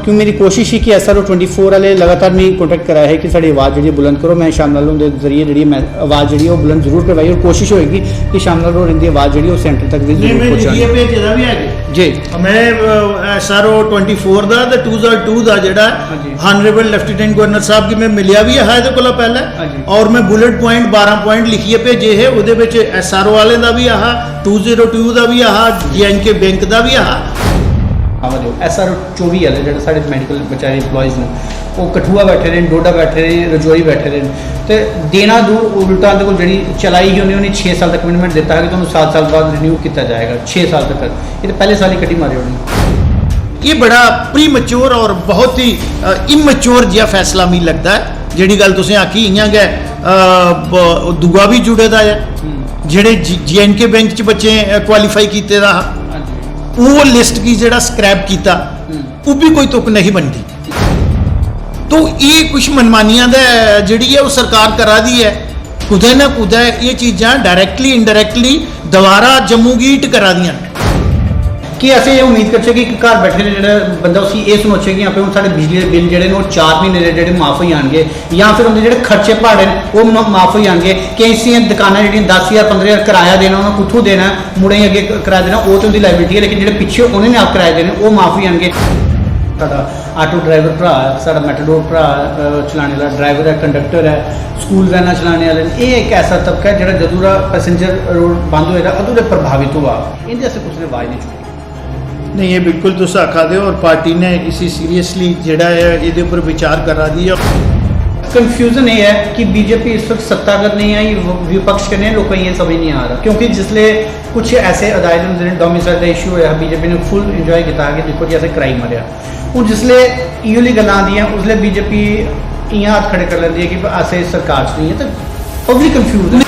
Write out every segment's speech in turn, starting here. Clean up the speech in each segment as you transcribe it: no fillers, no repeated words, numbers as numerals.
क्यों मेरी कोशिश ही कि SRO 24 वाले लगातार मैं कॉन्टैक्ट कराया है कि साड़ी आवाज़ जी बुलंद करो। मैं शामलाल होर दे जरिए जी मैं आवाज़ जी वो बुलंद जरूर करवाई और कोशिश होएगी कि शामलाल होर दी आवाज़ जी सेंटर तक भी जरूर पहुंचाई भेजे भी है जी। मैं SRO 24 ਦਾ ਤੇ 202 ਦਾ ਜਿਹੜਾ ਹਾਨਰੇਬਲ ਲੈਫਟੀਨੈਂਟ ਗਵਰਨਰ ਸਾਹਿਬ की मैं मिलिया भी है ਇਹਦੇ ਕੋਲ ਪਹਿਲਾਂ और मैं बुलेट पॉइंट 12 पॉइंट लिखिए भेजे है ਉਹਦੇ ਵਿੱਚ SRO ਵਾਲੇ ਦਾ ਵੀ ਆਹ 202 ਦਾ ਵੀ ਆਹ JNK ਬੈਂਕ ਦਾ ਵੀ ਆਹ SRO 24 वाले जो साढ़े मैडिकल बेचारे इंप्लॉयज़ ने वो कठुआ बैठे रहे, डोडा बैठे रहे, रजौरी बैठे रहे, तो देना दूर उल्टा को जी चलाई ही उन्हें 6 साल तक कमिटमेंट देता है कि तुम्हें 7 साल बाद रिन्यू किया जाएगा 6 साल तक। ये तो पहले साल ही कटी मारे उन्हें। ये बड़ा प्री मच्योर और बहुत ही इमच्योर जिहा फैसला मी लगता है। जिहड़ी गल तुसें आखी इयां गै दूआ भी जुड़े दा है जिहड़े JNK बैंक च बच्चे क्वालीफाई कीते दा वो लिस्ट की जरा स्क्रैप किया वो भी कोई तुक नहीं बनती। तो ये कुछ मनमानियां जी है वो सरकार करा दी है कुदै ना कुदै ये चीज़ां डायरैक्टली इनडायरैक्टली दोबारा जम्मू गीट करा दियां कि असें ये उम्मीद करछे कि घर बैठे जो बंदा उसी ये सोचे कि यहाँ पे साढ़े बिजली के बिल जोड़े 4 महीने के जो माफ़ हो जाएंगे या फिर उनके जो खर्चे भाड़े वो माफ़ हो जाएंगे। कई ऐसी दुकाना जी 10,000 15,000 किराया देना उन्होंने कुत्थों देना मुड़े अगे किराया देना वो तो उनकी लाइबिलिटी है, लेकिन जो पिछे उन्होंने आप किराए देने वो माफ़ हो जाएंगे। साडा आटो ड्राइवर भरा साडा मैटाडोर भरा चलाने वाला ड्राइवर है, कंडक्टर है, स्कूल वैन चलाने वाले ये एक ऐसा तबका है जो जदों दा पैसेंजर रोड बंद होएगा अदों दे प्रभावित हुआ इनके असें कुछ ने आवाज़ नहीं चुकी। नहीं ये बिल्कुल तुस आखा दे और पार्टी ने इसी सीरियसली जड़ा है ये ऊपर विचार करा दी है। कन्फ्यूजन ये है कि बीजेपी इस वक्त सत्तागत नहीं है विपक्ष करने लोग ये समझ नहीं आ रहा क्योंकि जिसले कुछ ऐसे अदालत में डोमिसाइल का इशू होया बीजेपी ने फुल इंजॉय किया कि देखो जी ऐसे क्राइम मरिया हूँ जिसले इो गल् आदियाँ उसले बीजेपी इं हाथ खड़े कर लेती है कि ऐसे सरकार च नहीं है तो पब्लिक कन्फ्यूज।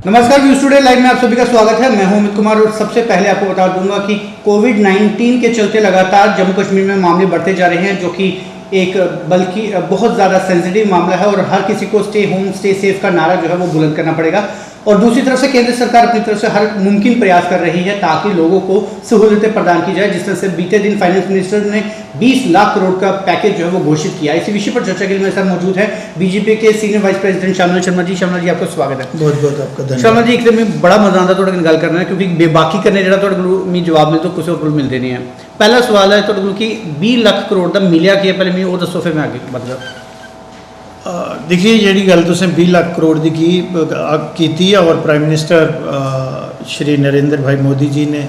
नमस्कार व्यूज टुडे लाइव में आप सभी का स्वागत है। मैं हूं अमित कुमार और सबसे पहले आपको बता दूंगा कि कोविड-19 के चलते लगातार जम्मू कश्मीर में मामले बढ़ते जा रहे हैं जो कि एक बल्कि बहुत ज़्यादा सेंसिटिव मामला है और हर किसी को स्टे होम स्टे सेफ का नारा जो है वो बुलंद करना पड़ेगा। और दूसरी तरफ से केंद्र सरकार अपनी तरफ से हर मुमकिन प्रयास कर रही है ताकि लोगों को सहूलतें प्रदान की जाए। जिस तरह से बीते दिन फाइनेंस मिनिस्टर ने 20 लाख करोड़ का पैकेज जो है वो घोषित किया। इसी विषय पर चर्चा के लिए मेरे साथ मौजूद है बीजेपी के senior vice president Shamlal Sharma ji. Shamlal ji आपका स्वागत है। बहुत बहुत आपका धन्यवाद। शामलाल जी एक मैं बड़ा मजा आता थोड़े गल करना है क्योंकि बेबाकी करने जो जवाब मिलते किसी और को मिलते नहीं है। पहला सवाल है तो कि 20 लाख करोड़ का मिलिया कि पहले मैं वो दसो फिर मैं आगे मतलब देखिए जी गल तुसें 20 लाख करोड़ की और प्राइम मिनिस्टर श्री नरेंद्र भाई मोदी जी ने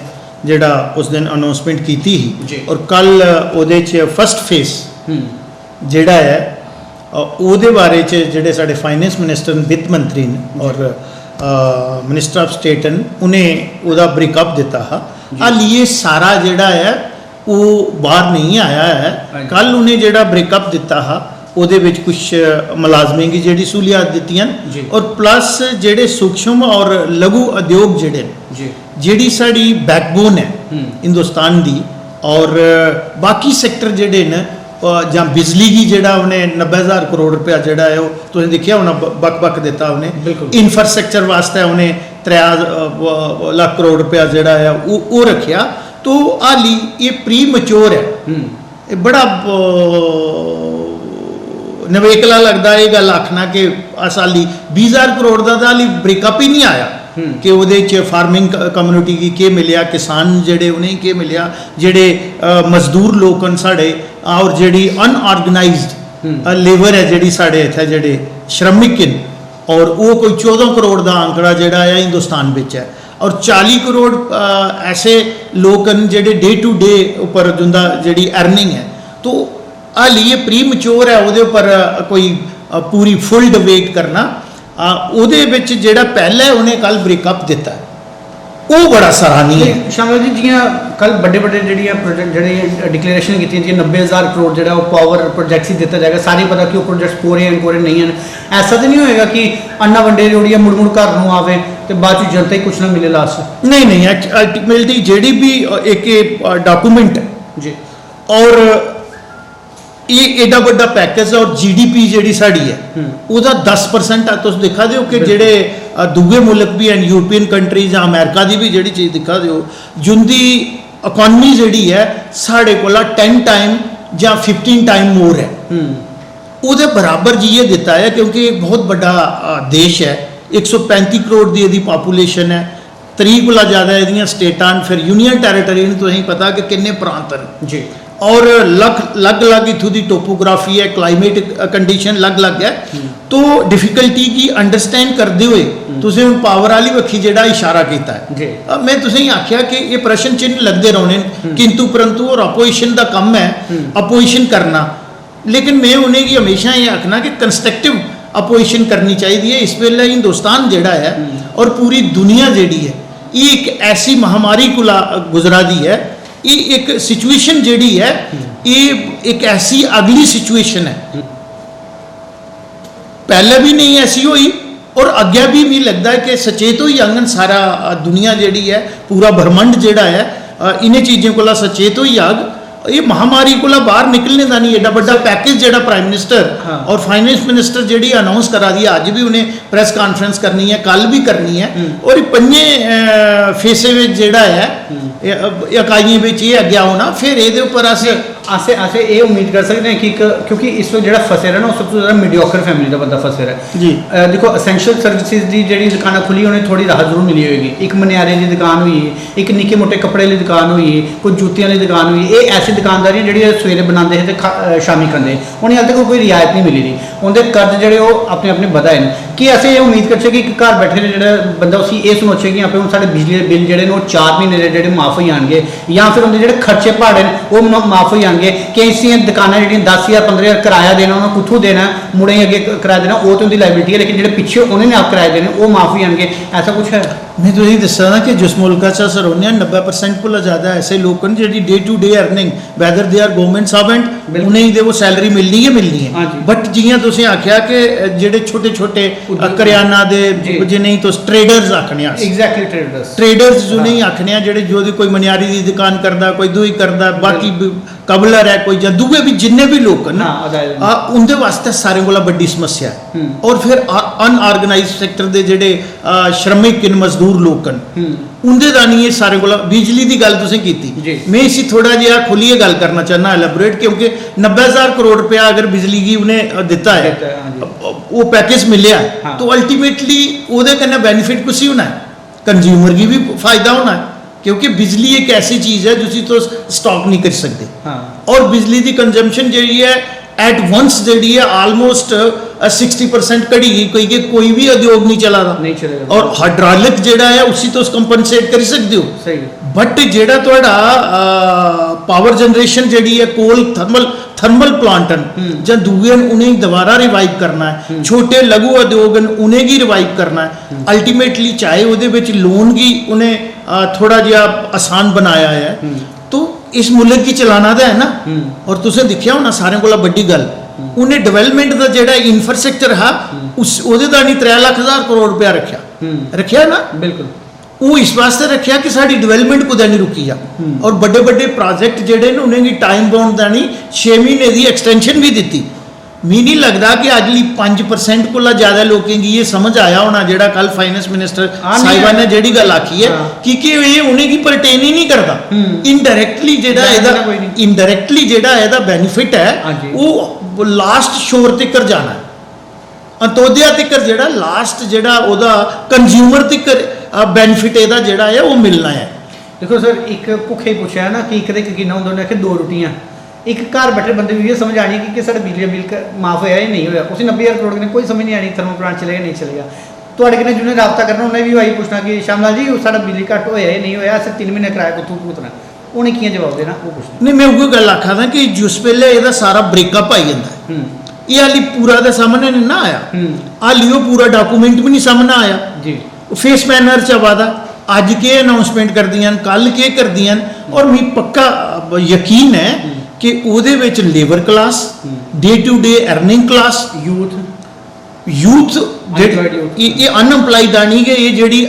जिहड़ा उस दिन अनाउंसमेंट की थी और कल उहदे च फस्ट फेस जिहड़ा है उहदे बारे च जिहड़े साडे फाइनेंस मिनिस्टर वित्त मंत्री ने और मिनिस्टर ऑफ स्टेट ने उन्हें उहदा ब्रेकअप दिता हा। हाल ये सारा जिहड़ा है वो बाहर नहीं आया है। कल उन्हें जिहड़ा ब्रेकअप दिता हा ਉਹਦੇ ਵਿੱਚ कुछ मुलाजमें की ਜਿਹੜੀ सहूलियात ਦਿੱਤੀਆਂ और प्लस ਜਿਹੜੇ सूक्ष्म और लघु उद्योग ਜਿਹੜੇ ਜਿਹੜੀ ਸਾਡੀ बैकबोन है हिंदुस्तान ਦੀ और बाकी सैक्टर ਜਿਹੜੇ ने ਜਾਂ बिजली की ਜਿਹੜਾ ਉਹਨੇ 90,000 करोड़ रुपया ਜਿਹੜਾ ਹੈ ਉਹ ਤੁਸੀਂ ਦੇਖਿਆ ਹੋਣਾ ਬਕ ਦਿੱਤਾ ਉਹਨੇ इंफ्रास्ट्रक्चर वास्ते ਉਹਨੇ 3 लाख करोड़ रुपया ਜਿਹੜਾ है ਉਹ ਰੱਖਿਆ। तो हाली ये प्री मैच्योर है ये बड़ा नवेकला लगता है ये गल आखना कि साली 20,000 करोड़ का हाली ब्रेकअप ही नहीं आया कि वो फार्मिंग कम्यूनिटी की के मिलया किसान जेडे उन्हें के मिलया जेडे मजदूर लोग साढ़े और जी अनऑर्गेनाइज्ड लेबर है जी साढ़े इतने जेडे श्रमिक और वो कोई 14 करोड़ का आंकड़ा जोड़ा है हिंदुस्तान में है और 40 करोड़ ऐसे लोग जेडे डे टू डे उपर जिंदा जी अर्निंग है। तो हाली ये प्री मैच्योर है वो पर कोई पूरी फुल डिबेट करना ਉਹਦੇ ਵਿੱਚ ਜਿਹੜਾ ਪਹਿਲਾਂ ਉਹਨੇ ਕੱਲ ਬ੍ਰੇਕਅਪ ਦਿੱਤਾ ਉਹ ਬੜਾ ਸਰਾਹनीय है। शामलाल जी जियां कल बड़े ਜਿਹੜੀਆਂ प्रोजेक्ट ਜਿਹੜੇ डिक्लेरेशन की जी 90,000 करोड़ ਜਿਹੜਾ ਉਹ पावर प्रोजेक्ट्स ही दिता जाएगा सारे पता कि वो प्रोजेक्ट्स पूरे नहीं हैं। ऐसा तो नहीं होएगा कि अन्ना वंडे ਜਿਹੜੀ मुड़ मुड़ घर ਨੂੰ ਆਵੇ ਤੇ ਬਾਅਦ ਚ जनता ही कुछ ना मिले लास्ट नहीं अल्टीमेटली ਜਿਹੜੀ भी एक डॉक्यूमेंट है जी और ये एडा बड़ा पैकेज और GDP जी साड़ी है वह 10% तुम दिखा दो कि जेडे दूए मुल्क भी हैं यूरोपियन कंट्रीज या अमेरिका की भी जी चीज़ दिखा दो जिंदी इकॉनमी जी है साढ़े को 10 टाइम ਜਾਂ 15 ਟਾਈਮ ਮੋਰ ਹੈ ਉਹਦੇ ਬਰਾਬਰ ਜੀ ਇਹ ਦਿੱਤਾ ਹੈ ਕਿਉਂਕਿ ਇੱਕ ਬਹੁਤ ਵੱਡਾ ਦੇਸ਼ ਹੈ 135 ਕਰੋੜ ਦੀ ਇਹਦੀ ਪਾਪੂਲੇਸ਼ਨ ਹੈ 30 ਗੁਣਾ ਜ਼ਿਆਦਾ ਇਹਦੀਆਂ ਸਟੇਟਾਂ ਫਿਰ ਯੂਨੀਅਨ ਟੈਰੀਟਰੀ ਨੂੰ ਤੁਸੀਂ ਪਤਾ ਕਿ ਕਿੰਨੇ ਪ੍ਰਾਂਤ ਹਨ ਜੀ ਔਰ ਅਲੱਗ ਇਥੋਂ ਦੀ ਟੋਪੋਗ੍ਰਾਫੀ ਹੈ ਕਲਾਈਮੇਟ ਕੰਡੀਸ਼ਨ ਅਲੱਗ ਹੈ ਤੋ ਡਿਫਿਕਲਟੀ ਕੀ ਅੰਡਰਸਟੈਂਡ ਕਰਦੇ ਹੋਏ ਤੁਸੀਂ ਹੁਣ ਪਾਵਰ ਵਾਲੀ ਵੱਖੀ ਜਿਹੜਾ ਇਸ਼ਾਰਾ ਕੀਤਾ ਹੈ ਜੀ ਮੈਂ ਤੁਸੀਂ ਆਖਿਆ ਕਿ ਇਹ ਪ੍ਰਸ਼ਨ ਚਿੰਨ੍ਹ ਲੱਗਦੇ ਰਹਿਣੇ ਕਿੰਤੂ ਪਰੰਤੂ ਔਰ ਆਪੋਜੀਸ਼ਨ ਦਾ ਕੰਮ ਹੈ ਆਪੋਜੀਸ਼ਨ ਕਰਨਾ लेकिन मैं उन्हें की हमेशा ये आखना कि कंस्ट्रक्टिव अपोजिशन करनी चाहिए इस वेले हिंदुस्तान जेड़ा है और पूरी दुनिया जेड़ी है ये एक ऐसी महामारी को गुजरा दी है ये एक सिचुएशन जेड़ी है ये एक ऐसी अगली सिचुएशन है पहले भी नहीं ऐसी हुई और अगे भी नहीं लगता है कि सचेत हो आंगन सारा दुनिया जेड़ी है पूरा ब्रह्मंड जेड़ा है इन्हें चीज़ों को सचेत हो आग ये महामारी को बाहर निकलने का नहीं एडा बड़ा पैकेज जेड़ा प्राइम मिनिस्टर और फाइनेंस मिनिस्टर जेड़ी अनाउंस करा दी अज भी उन्हें प्रेस कॉन्फ्रेंस करनी है कल भी करनी है और पंजे फेसे में जेड़ा है इकाइयों में ये अगे होना फिर ये ऊपर अस ये उम्मीद कर सकते हैं कि क्योंकि इस वक्त जो फसे रहा ना सब तो ज़्यादा मीडियोकर फैमिली का बंदा फसे रहा है जी देखो असेंशियल सर्विसेज की जी दुकान खुली उन्हें थोड़ी राहत जरूर मिली होगी एक मनियारे की दुकान हुई एक निक्के मोटे कपड़े की दुकान हुई कोई जूतियों की दुकान हुई ये ऐसी दुकानदारियां जी सवेरे बनाते हैं तो शामी खाते उन्हें हाल तक कोई रियायत नहीं मिली थी उनके कर्ज जोड़े अपने अपने बधाए हैं कि अस ये उम्मीद कर कि घर बैठे ने जो बंदा उसी ये सोचे कि आप साढ़े बिजली के बिल जोड़े 4 महीने के माफ़ हो जाएंगे या फिर उनके जो खर्चे भाड़े वो माफ़ हो जाएंगे कि ऐसी दुकानें जी 10,000 15,000 किराया देना उन्होंने कुत्थों देना मुड़े अगे किराया देना वो तो उनकी लाइबिलिटी है लेकिन जो पिछले उन्होंने आप किराए देने वो माफ़ हो जाएंगे ऐसा कुछ है मैं तो यही दसा ना कि जिस मुल्क च अस रौने 90% को ज़्यादा ऐसे लोग हैं जी day to day earning whether they are government servant उन्हें वो सैलरी मिलनी है बट जियां तुसीं आख्या कि जेडे छोटे छोटे करियाना दे जिन्हें तो ट्रेडर्स आखने एग्जैक्टली ट्रेडर्स जो नहीं आखने जेडे जो कोई मनियारी की दुकान करता कोई दुई करता बाकी कबलर है कोई दूए भी जिन्ने भी लोग ना उनके वास्ते सारे को बड़ी समस्या है और फिर अनऑर्गेनाइज सेक्टर के जेडे श्रमिक मजदूर लोग उनके का नहीं सारे को बिजली की गल तुसें की मैं इसी थोड़ा जिहा खुलिए गल करना चाहना एलैबोरेट क्योंकि 90,000 करोड़ रुपया अगर बिजली की उन्हें दिता है वो पैकेज मिले तो अल्टीमेटली वो बेनीफिट कुछ ही होना है कंज्यूमर की भी फायदा होना है क्योंकि बिजली एक ऐसी चीज़ है जिसे तो स्टॉक नहीं कर सकते और बिजली की कंजम्पशन जी है एट वंस जी है आलमोस्ट 60% घड़ी गई कोई भी उद्योग नहीं चला रहा और हाइड्रोलिक जेड़ा है उसी तो कंपनसेट कर सकते हो बट जेड़ा थोड़ा पावर जनरेशन जी है कोल थर्मल प्लांट ਜਾਂ दूए उन्हें दोबारा रिवाइव करना है छोटे लघु उद्योग उन्हें ही रिवाइव करना है अल्टीमेटली चाहे वो लोन की उन्हें थोड़ा जिहा आसान बनाया है तो इस मुल्क की चलाना तो है ना और तुसें दिखिया होना सारे को बड़ी गल उन्हें डेवलपमेंट का जो इंफ्रास्ट्रक्चर है उस नहीं 3,00,000 करोड़ रुपया रखा ना बिल्कुल वो इस वास्ते रखा कि साड़ी डेवलपमेंट कुदै नहीं रुकी है और बड़े बड़े प्रोजेक्ट जोड़े ने उन्हें टाइम बाउंड का नहीं 6 महीने की एक्सटेंशन भी दी मी नहीं लगता कि अगली 5% को ज़्यादा लोगों की ये समझ आया होना जेड़ा कल फाइनेंस मिनिस्टर साहिबा ने जेड़ी गल आखी है कि ये उन्हें की परटेन ही नहीं करता इनडायरेक्टली इनडायरेक्टली जेड़ा बेनीफिट है वो लास्ट शोर तक जाना है अंतोदया तक जेड़ा लास्ट जेड़ा ओदा कंज्यूमर तक बेनीफिट एदा जेड़ा है वो मिलना है देखो सर एक भुखे पूछा है ना कि एक कितना होंगे कि 2 रोटियां एक घर बैठे बंदे भी ये समझ आनी कि साढ़ा बिजली बिल माफ होया या नहीं होया उसे 90,000 करोड़ ने कोई समझ नहीं आनी थर्मल प्लांट चलेगा नहीं चलेगा तो कने जिन्हें रबता करना उन्हें भी वही पूछना कि श्यामलाल जी साढ़ा बिजली घट होया या नहीं होया अस 3 महीने किराया कुत्थों भुगतना उन्हें कियां जवाब देना वो पूछना नहीं मैं उही गल आखा था कि जिस वेले इहदा सारा ब्रेकअप आई जाता है ये हाली पूरा तो सामने नहीं ना आया हाली वो पूरा डॉकूमेंट भी नहीं सामने आया जी फेस मैनर च वादा अज के अनाउंसमेंट कर दियां कल के कर दियां और मी पक्का यकीन है कि ਉਹਦੇ ਵਿੱਚ labour class day to day earning class youth ये अनएम्पलॉयड आनी कि ये जेडी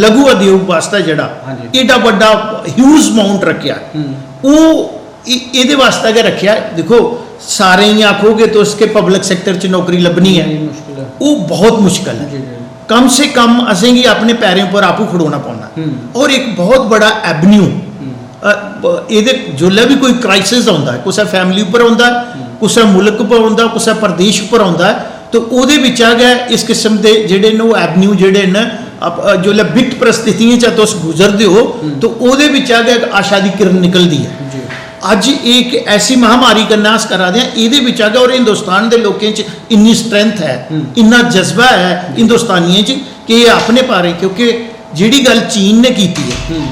लघु उद्योग वास्ते जेड़ा एडा बड़ा ह्यूज अमाउंट रखा वो ये वास्ते अगर रखा देखो सारे ही आखोगे तो उसके पब्लिक सेक्टर च नौकरी लभनी है वो बहुत मुश्किल है कम से कम असें अपने पैरों पर आपू खड़ोना पौना और एक बहुत बड़ा एवेन्यू ਇਹਦੇ जोल्लै भी कोई क्राइसिस आउंदा है, कुसै फैमिली उपर आउंदा है, कुसै मुल्क उपर आउंदा, कुसै प्रदेश उपर आउंदा है, तो ਉਹਦੇ ਵਿੱਚ आ गया इस किस्म के ਜਿਹੜੇ ਨੇ ਉਹ ਐਵਨਿਊ ਜਿਹੜੇ ਨੇ जोल्लै बिकट परिस्थितियां च तुस गुजरदे हो तो ਉਹਦੇ ਵਿੱਚ आ गया आशा की किरण निकलती है। ਅੱਜ एक ऐसी महामारी करना अस करा दे ਇਹਦੇ ਵਿੱਚ आ गया और हिंदुस्तान के लोगों च इन्नी स्ट्रेंथ है, इन्ना जज्बा है हिंदुस्तानियों च कि ये अपने पारे, क्योंकि जिहड़ी गल चीन ने की है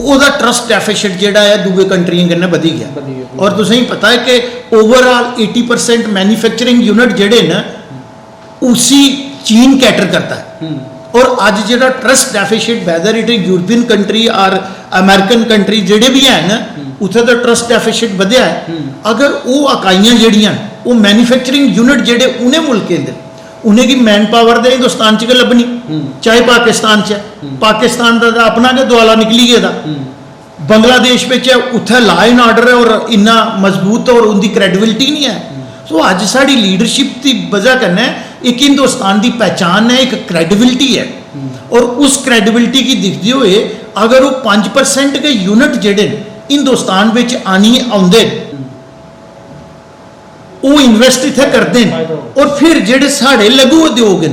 ਉਹਦਾ ट्रस्ट डेफिसिट ਜਿਹੜਾ है दूसरे कंट्रियों कन्नै वधी गया। और तुसें पता है कि ओवरऑल 80% मैन्युफैक्चरिंग यूनिट ਜਿਹੜੇ ने उसी चीन कैटर करता है। और अज जो trust deficit weather it is European country और अमेरिकन कंट्री ਜਿਹੜੇ भी हैं ना उत्थे तो ट्रस्ट डेफिसिट ਵਧਿਆ है। अगर वो इकाइयां ਜਿਹੜੀਆਂ वो मैन्युफैक्चरिंग यूनिट ਜਿਹੜੇ उन्हें मुल्कें दे उन्हें की मैन पावर दे हिंदुस्तान च लभनी, चाहे पाकिस्तान च है, पाकिस्तान का अपना के दुआला निकली गया, बांग्लादेश में उत्थे लॉ एंड ऑर्डर है और इन्ना मजबूत और उनकी क्रेडिबिलिटी नहीं है। तो अज साड़ी लीडरशिप की वजह कन्नै एक हिंदुस्तान की पहचान है, एक क्रेडिबिलिटी है। और उस क्रेडिबिलिटी की दिखते हुए अगर वो 5% के यूनिट जेडे हिंदुस्तान में आनी आउंदे वो इन्वेस्ट इत्थे करते हैं और फिर जेडे साढ़े लघु उद्योग हैं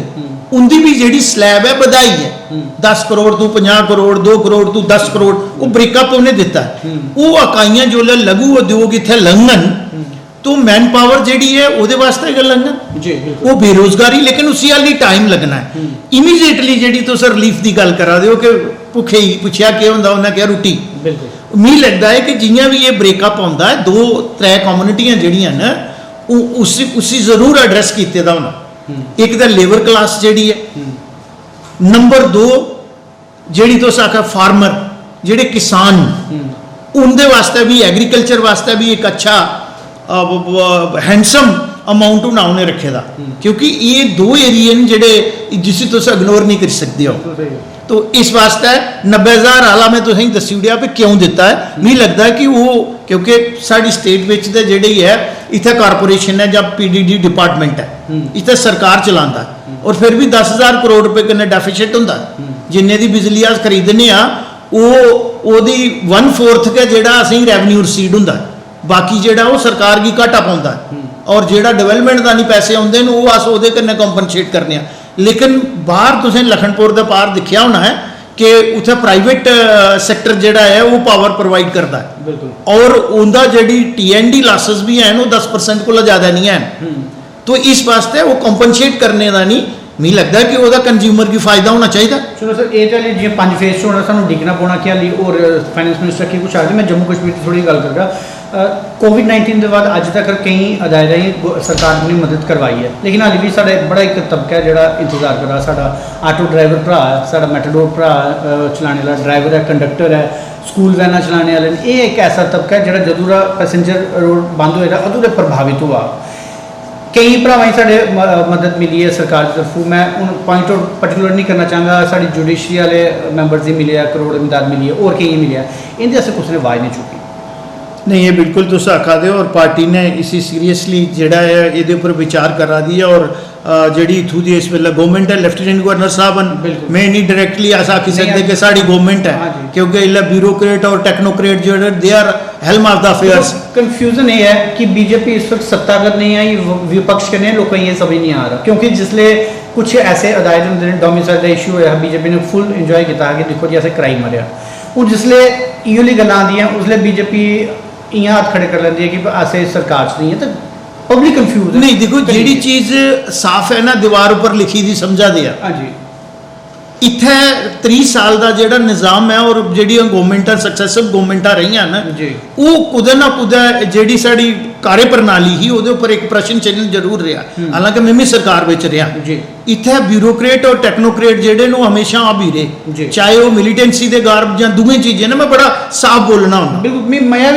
उनकी भी जी स्लैब है बधाई है 10 करोड़ तू 50 करोड़ 2 करोड़ तू 10 करोड़ वो ब्रेकअप उन्हें दिता है। वो इकाइयां जो लघु उद्योग इत्थे लंघन तो मैन पावर जी है वो वास्ते गल लंघन वो बेरोजगारी, लेकिन उसी हाली टाइम लगना है। इमीजिएटली जी तुस रिलीफ की गल करा दो कि भुखे ही पूछया क्या होंदा, उन्हें क्या रोटी। मी लगता है कि जियां भी ये ब्रेकअप आता है 2-3 कम्यूनिटियां जिहड़ियां ना उसी जरूर एड्रैस किए दा होना। एक तो लेबर क्लास जी है, नंबर 2 जी तुस आखा फार्मर जेडे किसान उनके वास्ते भी एग्रीकल्चर वास्ते भी एक अच्छा हैंडसम अमाउंट उन्हें रखे दा, क्योंकि ये 2 एरिए जेडे जिसे तुस इग्नोर नहीं कर सकते हो। तो इस वास्ते 90,000 आला मैं तुसें दसी उड़िया भी क्यों दिता है। मी लगता है कि वो क्योंकि साड़ी स्टेट विच दे जेडे है इत्थे कारपोरेशन है जब PDD डिपार्टमेंट है इत्थे सरकार चलाता है और फिर भी 10,000 करोड़ रुपए कन्नै डेफिसिट हुंदा जिन्ने दी बिजली अस खरीदने आ ओदी 1/4 के जेड़ा असीं रेवन्यू रिसीड हुंदा, बाकी जेड़ा वो सरकार की घाटा पाउंदा और जेड़ा डेवलपमेंट दा नहीं पैसे आउंदे ने वो अस ओदे कन्नै कंपनसेट करने आ। लेकिन बाहर तुसें लखनपुर के पार दिखा होना है कि उत्थे प्राइवेट सैक्टर जोड़ा है वो पावर प्रोवाइड करता है और उनका जी TND लासेस भी हैं वो 10% को ज़्यादा नहीं है। तो इस वास्ते वो कंपनसेट करने का नहीं मी लगता है कि वह कंज्यूमर की फायदा होना चाहिए। चलो सर ये चलिए जी 5 फेज होना सानू डिगना पौना क्या ली और फाइनेंस मिनिस्टर की कुछ आखिर मैं जम्मू कश्मीर की थोड़ी गल करगा। कोविड-19 के बाद अज तक कई अदायरा सरकार ने मदद करवाई है, लेकिन हाली भी साढ़े बड़ा एक तबका है जो इंतजार कर रहा। साढ़ा आटो ड्राइवर भरा है, साढ़ा मैटाडोर भरा चलाने वाला ड्राइवर है, कंडक्टर है, स्कूल वैन चलाने वाले ये एक ऐसा तबका है जो जदों दा पैसेंजर रोड बंद होएगा अदों दे प्रभावित हुआ। कई भरावां साढ़े मदद मिली है सरकार की तरफों। मैं हूँ पॉइंट आउट पर्टिकुलर नहीं करना चाहूँगा, साड़ी जुडिशरी वाले मैंबर्स की मिले करोड़ इमदाद मिली है और कई मिले इनके असें कुछ ने आवाज़ नहीं चुकी। नहीं ये बिल्कुल तुस आखा दे और पार्टी ने इसी सीरियसली जेड़ा है ये ऊपर विचार करा दी है और जी इथू दी इस वेले गवर्नमेंट है लेफ्टिनेंट गवर्नर साहब मैं नहीं डायरेक्टली ऐसा आखी सकते कि साड़ी गवर्नमेंट है क्योंकि इला ब्यूरोक्रेट और टेक्नोक्रेट जो they are helm of the affairs. Confusion ये है कि बीजेपी इस वक्त सत्तागत नहीं आई, विपक्ष के लोग ये समझ नहीं आ रहा क्योंकि जिसले कुछ ऐसे अदायरे होंदे ने डोमिसाइल का इशू होया बीजेपी ने फुल इंजॉय किया कि देखो जी ऐसे क्राइम मरिया हूँ जिसले इो गल्लां आंदियां उसले बीजेपी इं हाथ खड़े कर लेंदी है कि असें सरकार च नहीं है तो पब्लिक कंफ्यूज नहीं। देखो जी चीज़ साफ है ना दीवार उपर लिखी थी समझा दिया। हाँ जी इत्थे 30 साल का जो निज़ाम है और जी गवर्नमेंटा सक्सैसिव गवर्नमेंटा रही ना वो कुदै ना कुदै जी साड़ी कार्य प्रणाली ही वो ऊपर एक प्रश्न चिन्ह जरूर रहा। हालांकि मैं भी सरकार में रहा इत्थे ब्यूरोक्रेट और टेक्नोक्रेट जेडे हमेशा आ भी रहे चाहे वो मिलीटेंसी के गार्ब या दूसरी चीजें ना मैं बड़ा साफ बोलना हूँ।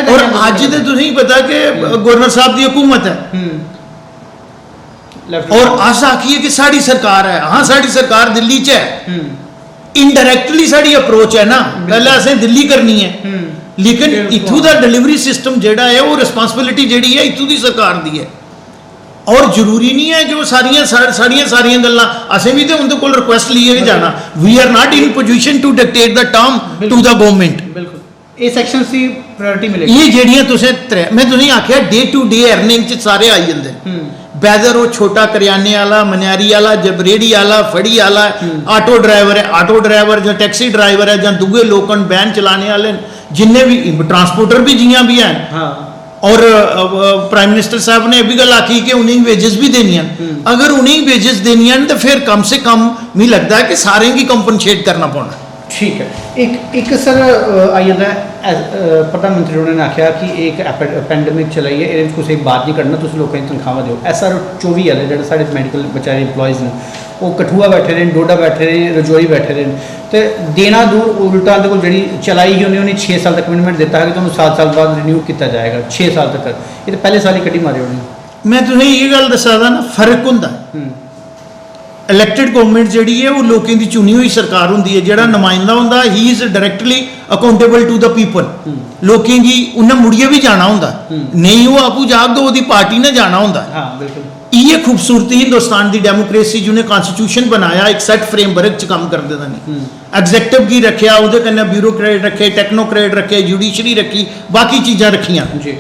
और अज तो तुझे पता कि गवर्नर साहब की हुकूमत है और अस आखिए कि साड़ी सरकार है। हाँ साड़ी सरकार दिल्ली च है, इनडायरेक्टली साड़ी अप्रोच है ना पहले असें दिल्ली करनी है लेकिन इथू का डिलीवरी सिस्टम जेड़ा है वो रिस्पांसिबिलिटी जेड़ी है इथू की सरकार दी है। और जरूरी नहीं है कि वो सारियां गल्लां असें भी तो उनके कोल रिक्वेस्ट लिए जाना। We are not in position to dictate the term to the government. बिल्कुल ये सैक्शन सी प्रायोरिटी मिलेगी। ये ਜਿਹੜੀਆਂ ਤੁਸੀਂ मैं ਤੁਸੀਂ ਆਖਿਆ डे टू डे अर्निंग ਚ ਸਾਰੇ ਆਈ ਜਾਂਦੇ ਵੈਦਰ ਉਹ ਛੋਟਾ ਕਰਿਆਨੇ ਵਾਲਾ ਮਨਿਆਰੀ ਵਾਲਾ ਜਬਰੇੜੀ ਵਾਲਾ ਫੜੀ ਵਾਲਾ ਆਟੋ ਡਰਾਈਵਰ ਜਾਂ ਟੈਕਸੀ ਡਰਾਈਵਰ ਹੈ ਜਾਂ ਦੂਗੇ ਲੋਕਾਂ ਵੈਨ ਚਲਾਣੇ ਵਾਲੇ जिन्ने भी ट्रांसपोर्टर भी जियां भी हैं हाँ। और प्राइम मिनिस्टर साहब ने भी गल आखी कि उन्हें वेजेस भी देनी अगर उन्हें वेजेस देनी तो फिर कम से कम मुझे लगता है कि सारे की कंपनसेट करना पड़ना। ठीक है। एक सर आई जाता है प्रधानमंत्री ने आख्या कि एक पैंडमिक चलाई है, ये कुछ बात नहीं करना, तुम लोगों की तनख्वाह दो। SR 24 वाले जो साढ़े मैडिकल बेचारे इंपलॉयज़ ने वो कठुआ बैठे रहे, डोडा बैठे रहे, रजौरी बैठे रहे, तो देना दूर उल्टा को जी चलाई ही उन्हें 6 साल तक कमिटमेंट दिता है कि तुम्हें 7 साल बाद रिन्यू किया जाएगा 6 साल तक। ये तो पहले साल ही कटी मारे उन्हें। मैं तुम्हें ये गल दसा दा ना फर्क होंदा इलैक्टेड गवर्नमेंट जिहड़ी है वो लोगों की चुनी हुई सरकार होंदी है, जिहड़ा नुमाइंदा होंदा ही is directly accountable to the people. लोगों की उन्हें मुड़िए भी जाना होंदा नहीं, वो आपू जाग वो पार्टी ने जाना होंदा। हाँ बिल्कुल। ये खूबसूरती हिंदुस्तान की डेमोक्रेसी जिन्हें कॉन्स्टिट्यूशन बनाया एक सैट फ्रेमवर्क च काम करते नहीं। एग्जैक्टिव की रखिया वो कन्नै ब्यूरोक्रेट रखे, टेक्नोक्रेट रखे, जुडिशरी रखी, बाकी चीज़ां रखियां जी।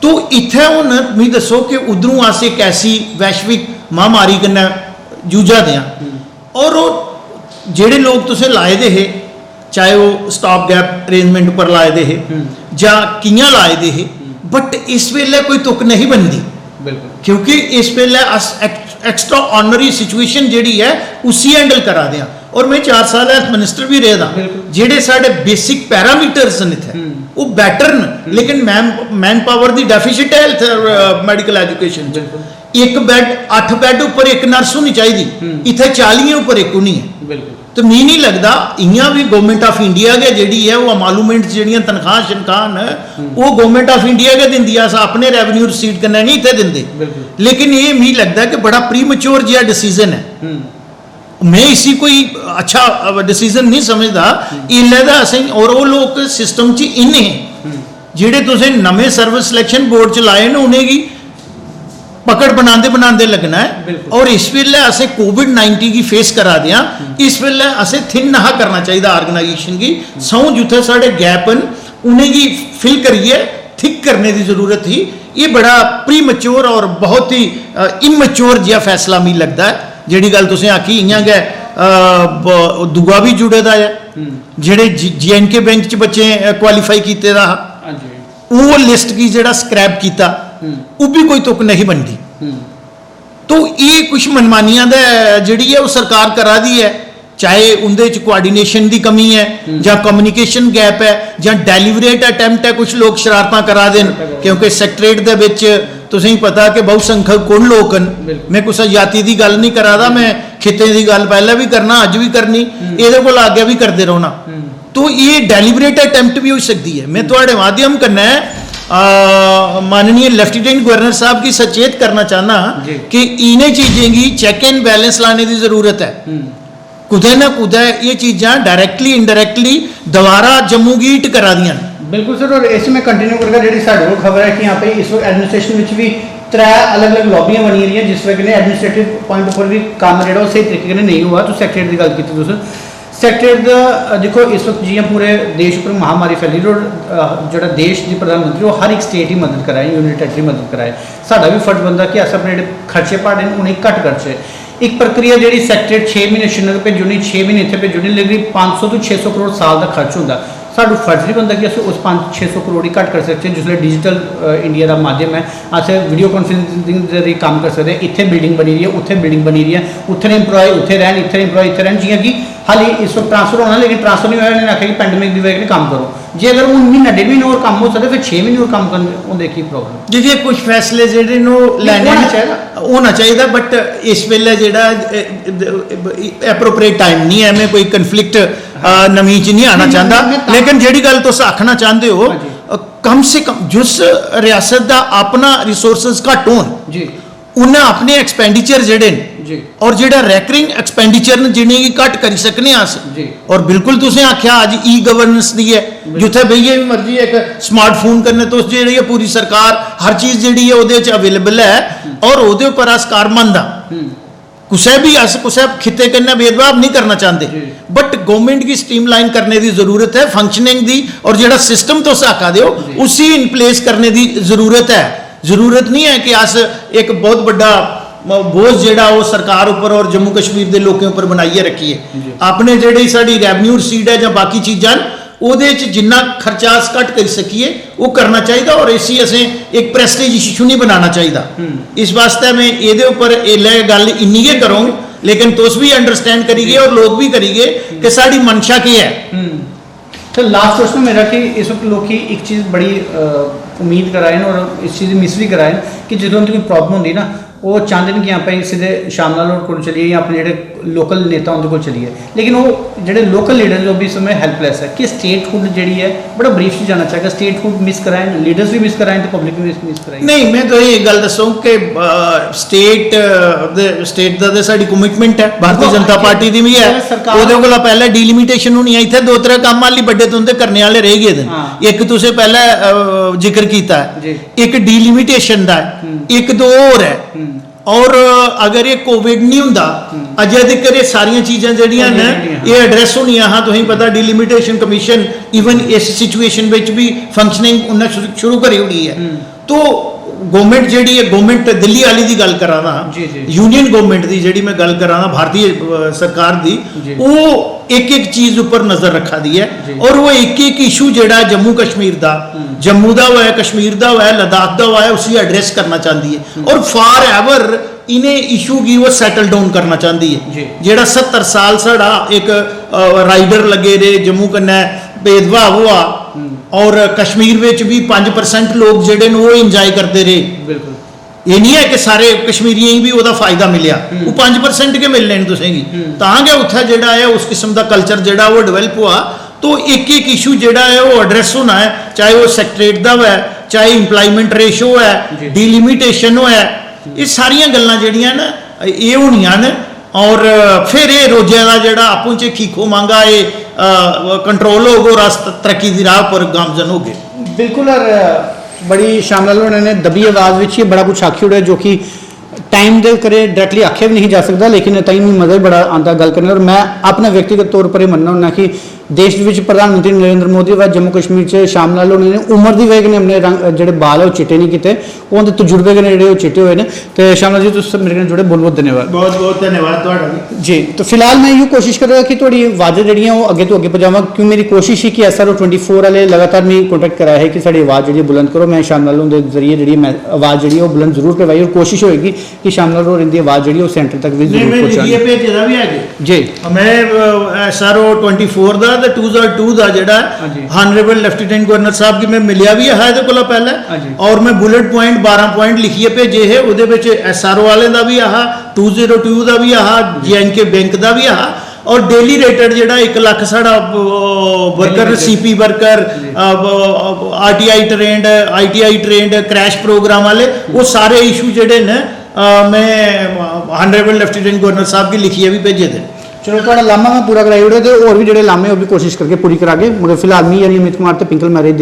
तो इत्थे हुण मिगी दसो कि उधरों अस एक ऐसी वैश्विक महामारी कन्नै जूझा दे और जेड़े लोग तुसें लाए दे हे चाहे वो स्टॉप गैप अरेंजमेंट पर लाए दे हे जां कियां लाए दे हे, बट इस वेले कोई तुक नहीं बनती बिल्कुल, क्योंकि इस वेले अस एक्स्ट्रा ऑनरी सिचुएशन जिहड़ी है उसी हैंडल करा दें। और मैं 4 साल हेल्थ मिनिस्टर भी रहा जेडे साढ़े बेसिक पैरामीटर्स ने थे वो बैटर न, लेकिन मैन पावर की डेफिसिट है हेल्थ मैडिकल एजुकेशन। एक बैड 8 बैड उपर एक नर्स होनी चाहिए, इतने 40 उपर एक नहीं है। तो मी नहीं लगता इं भी गवर्नमेंट ऑफ इंडिया के जी है वो अमालूमेंट जी तनख्वाह शनखान वो गवर्नमेंट ऑफ इंडिया के दी अपने रेवन्यू रिसीट करना नहीं इतने देंगे। लेकिन ये मी लगता है कि बड़ा प्री मच्योर जिहा डिसीजन है। मैं इसी कोई अच्छा डिसीजन नहीं समझता इला असें और वो लोग सिस्टम च इन्ने जेडे तुसें नवे सर्विस सिलेक्शन बोर्ड च लाए न उन्हें की पकड़ बनाते बनाते लगना है। और इस वेले असें कोविड-19 की फेस करा दिया, इस वेले असें थिन नहा करना चाहिए ऑर्गेनाइजेशन की सौ जिथे साढ़े गैप न उन्हें की फिल करिए थिक करने की जरूरत थी। ये बड़ा प्री मच्योर और बहुत ही इमच्योर जिहा फैसला मी लगता है। जिहड़ी गल तुसें आखी इयां गै दूआ भी जुड़े दा है जेडे JNK बैंक च बच्चे क्वालीफाई कीते दा वो लिस्ट की जेड़ा स्क्रैप किया वो भी कोई तुक नहीं बनती। तो ये कुछ मनमानियां जिहड़ी है वो सरकार करा दी है, चाहे उनदे च कोआर्डिनेशन की कमी है या कम्युनिकेशन गैप है या डेलीवरेट अटैम्प्ट है, कुछ लोग शरारतां करा देन क्योंकि सैक्टरेट दे विच तुसें पता कि बहुसंख्यक कुल लोग न। मैं कुछ जाति की गल नहीं करा दा, मैं खिते की गल पहले भी करना अज भी करनी, ये कोल आगे भी करते रहना। तो ये डेलीवरेट अटैम्प्ट भी हो सकती है। मैं तुहाडे माध्यम कन्नै माननीय लेफ्टिनेंट गवर्नर साहब की सचेत करना चाहना कि इन्हें चीजें की चेक एंड बैलेंस लाने की जरूरत है। कुदे ना कुदे ये चीज़ां डायरैक्टली इनडायरैक्टली दोबारा जम्मू की हिट करा दियां। बिल्कुल सर। और इस में कंटिन्यू करके जी साढ़े को खबर है कि यहाँ पे इस वक्त एडमिनिस्ट्रेशन में भी 3 अलग अलग लॉबियां बनी रही हैं जिस वजह एडमिनिस्ट्रेटिव पॉइंट पर भी काम जो सही तरीके नहीं हुआ। तो सैक्रेट की गल की तुम सैक्रेट देखो इस वक्त जियां पूरे देश पर महामारी फैली और जो देश की प्रधानमंत्री वो हर एक स्टेट ही मदद कराए, यूनिट टेरेटरी मदद कराए। साडा भी फर्ज बनता कि अस अपने खर्चे भाड़े उन्हें घट करचे। एक प्रक्रिया जी सैक्रेट 6 महीने श्रीनगर भेजनी, 6 महीने इतने भेजनी, लेकिन 500 तो 600 करोड़ साल का खर्च होंगे। साडू फर्ज नहीं बनता कि उस 500-600 करोड़ ही घट कर सकते हैं। जिसले डिजिटल इंडिया का माध्यम है अस वीडियो कॉन्फ्रेंसिंग के जरिए काम कर सकते हैं। इतने बिल्डिंग बनी रही है, उत्थे बिल्डिंग बनी रही है, उत्थे इंप्लॉय उत्थे रहन, इतने इंप्लॉय इतने रहन। जियां कि हाल ही इस वक्त ट्रांसफर होना लेकिन ट्रांसफर नहीं होया, उन्होंने आखिया कि पैंडमिक की वजह से काम करो। जे अगर वो महीना 1.5 महीने और काम हो सकता फिर 6 महीने और काम करने देखिए प्रॉब्लम। देखिए कुछ फैसले जेडे लैने होना चाहिए, बट इस वेले जेड़ा एप्रोप्रिएट टाइम नहीं है। मैं कोई कन्फ्लिक्ट नमी च नहीं आना चाहता, लेकिन जेड़ी गल तुस आखना चाहते हो कम से कम जिस रियासत का अपना रिसोर्सेज घट होन उन्हें अपने एक्सपेंडिचर जेडे और जेड़ा रैकरिंग एक्सपेंडिचर जिन्हें की घट कर सकने अस। और बिल्कुल तुसें आख्या अज ई गवर्नेंस दी है जिथे बेइये भी मर्जी एक स्मार्टफोन करने तो जी पूरी सरकार हर चीज़ जी अवेलेबल है और वो पर अस कारमंद हाँ। कुसै भी अस कुसै खिते कन्नै भेदभाव नहीं करना चाहते, बट गवर्नमेंट की स्ट्रीमलाइन करने की जरूरत है, फंक्शनिंग दी, और जो सिस्टम तुस आखा दे हो उसी इन प्लेस करने की जरूरत है। जरूरत नहीं है कि अस एक बहुत बड़ा बोझ ਜਿਹੜਾ ਉਹ ਸਰਕਾਰ ਉੱਪਰ ਔਰ ਜੰਮੂ ਕਸ਼ਮੀਰ ਦੇ ਲੋਕਾਂ ਉੱਪਰ ਬਣਾਈਏ ਰੱਖੀਏ। ਆਪਣੇ ਜਿਹੜੀ ਸਾਡੀ ਰੈਵਨਿਊ ਰਸੀਡ ਹੈ ਜਾਂ ਬਾਕੀ ਚੀਜ਼ਾਂ ਉਹਦੇ ਚ ਜਿੰਨਾ ਖਰਚਾ ਘੱਟ ਕਰ ਸਕੀਏ ਉਹ ਕਰਨਾ ਚਾਹੀਦਾ, ਔਰ ਇਸੀ ਅਸੀਂ ਇੱਕ ਪ੍ਰੈਸਟੀਜ ਇਸ਼ੂ ਨਹੀਂ ਬਣਾਉਣਾ ਚਾਹੀਦਾ। ਇਸ ਵਾਸਤੇ ਮੈਂ ਇਹਦੇ ਉੱਪਰ ਇਹ ਲੈ ਗੱਲ ਇੰਨੀ ਕੇ ਕਰੂੰ, लेकिन तुस भी अंडरस्टैंड करिए और लोग भी करिए कि साड़ी मंशा की है। तो लास्ट क्वेश्चन मेरा कि इस वक्त लोग की एक चीज़ बड़ी उम्मीद कराए और इस चीज़ मिस भी कराए कि जो उनकी कोई प्रॉब्लम होती ना वो चाहते हैं कि आप सीधे शामला रोड को चलिए या अपने जो लोकल नेता उनके को चलिए, लेकिन वो जो लोकल लीडर जो भी इस समय हेल्पलेस है कि स्टेटहुड जी है बड़ा ब्रीफली जाना चाहेगा, स्टेटहुड मिस कराएं, लीडर्स भी मिस कराएं तो पब्लिक भी मिस कराएं। नहीं, मैं तो ये गल दसूँ कि स्टेट का साड़ी कमिटमेंट है, भारतीय जनता पार्टी की भी है, ਉਹਦੇ ਕੋਲ पहले डिलिमिटेशन होनी है, इतने दो तरह काम वाली बड़े तो उनके करने वाले रह गए थे। एक तुझे पहले जिक्र किया है, एक डिलिमिटेशन का है, एक दो और है, और अगर ये कोविड नहीं होंदा अजे तक ये सारिया चीज़ां जड़ियां ने ये एड्रैस होनी हाँ तुम पता डिलिमिटेशन कमीशन इवन इस सिचुएशन में भी फंक्शनिंग उन्हें शुरू करी हुई है। तो गवर्नमेंट जी है, गवर्नमेंट दिल्ली वाली की गल करा ना, यूनियन गवर्नमेंट की जी मैं गल करा ना, भारतीय सरकार की, वो एक एक चीज़ ऊपर नज़र रखा दी है, और वो एक एक इशू जोड़ा जम्मू कश्मीर का, जम्मू का हुआ है, कश्मीर का हुआ है, लद्दाख का हुआ है, उसी एड्रैस करना चाहती है, और फॉर एवर इन्हें इशू की वो सैटल डाउन करना चाहती है। जेड़ा 70 साल साड़ा एक राइडर लगे रहे जम्मू कन्नै भेदभाव हुआ, और कश्मीर में भी 5% लोग जेडे वो इंजॉय करते रहे। बिल्कुल ये नहीं है कि सारे कश्मीरियों ही भी वो फायदा मिलिया, वो 5% के मिलने तुसेंगी तां गया उत्थे जेड़ा है उस किस्म का कल्चर जेड़ा वो डेवलप हुआ। तो एक एक इशू जेड़ा है वो एड्रैस होना है, चाहे वो सैक्टरेट का है, चाहे इंप्लायमेंट रेशो है, डिलिमिटेशन है, ये सारिया गल्लां जेड़ियां ना ये होनियां ने, और फिर ये रोजे का जोड़ा आपूं च खीखो मांगा ये कंट्रोल हो गो, रास तरक्की की राह पर गामजन हो गए। बिल्कुल, और बड़ी शामला लोगों ने दबी आवाज़ में ही बड़ा कुछ आखी उड़ा जो कि टाइम दे करे डायरेक्टली आख्या भी नहीं जा सकता, लेकिन ताई भी मज़ा बड़ा आता गल करने। और मैं अपना व्यक्तिगत तौर पर मनना होना कि देश विच प्रधानमंत्री नरेंद्र मोदी व जम्मू कश्मीर से शामला लोगों ने उम्र की वजह ने अपने रंग जोड़े बाल है वो चिट्टे नहीं किए, उनके तजुर्बे कन्नै जो चिट्टे हुए हैं। तो शामला जी तुम मेरे जुड़े बहुत बहुत धन्यवाद। बहुत बहुत धन्यवाद जी। तो फिलहाल मैं यूँ कोशिश करूँगा कि थोड़ी आवाज़ें जी वो अगे तो अगे पहुँचावा, क्योंकि मेरी कोशिश ही कि SRO 24 वाले लगातार मैं कॉन्टैक्ट कराया है कि साड़ी आवाज़ जी बुलंद करो। मैं शामला के जरिए जी मैं आवाज़ जी वो बुलंद जरूर करवाई, और कोशिश होगी कि शामला रोड इनकी आवाज़ जी वो सेंटर तक भी जरूर पहुँचाई। जी मैं SRO 24 का 2002 का जोड़ा हानरेबल लेफ्टिनेंट गवर्नर साहब की मैं मिलिया भी है ये को पहले, और मैं बुलेट पॉइंट 12 पॉइंट लिखिए भेजे है, वो SRO वाले का भी आह 202 का भी आह JNK बैंक का भी आह, और डेली रेटेड जोड़ा 1 लाख साड़ा worker CP worker RTI trained ITI trained crash programme वाले वो सारे इशू जोड़े ने मैं हानरेबल लेफ्टिनेंट गवर्नर साहब की लिखिए भी भेजे थे। चलो थोड़ा लामा मैं पूरा कराई उड़े, और भी जो लामे वो भी कोशिश करके पूरी करा के, मगर फिलहाल मी यानी अमित कुमार तो पिंकल मैरिज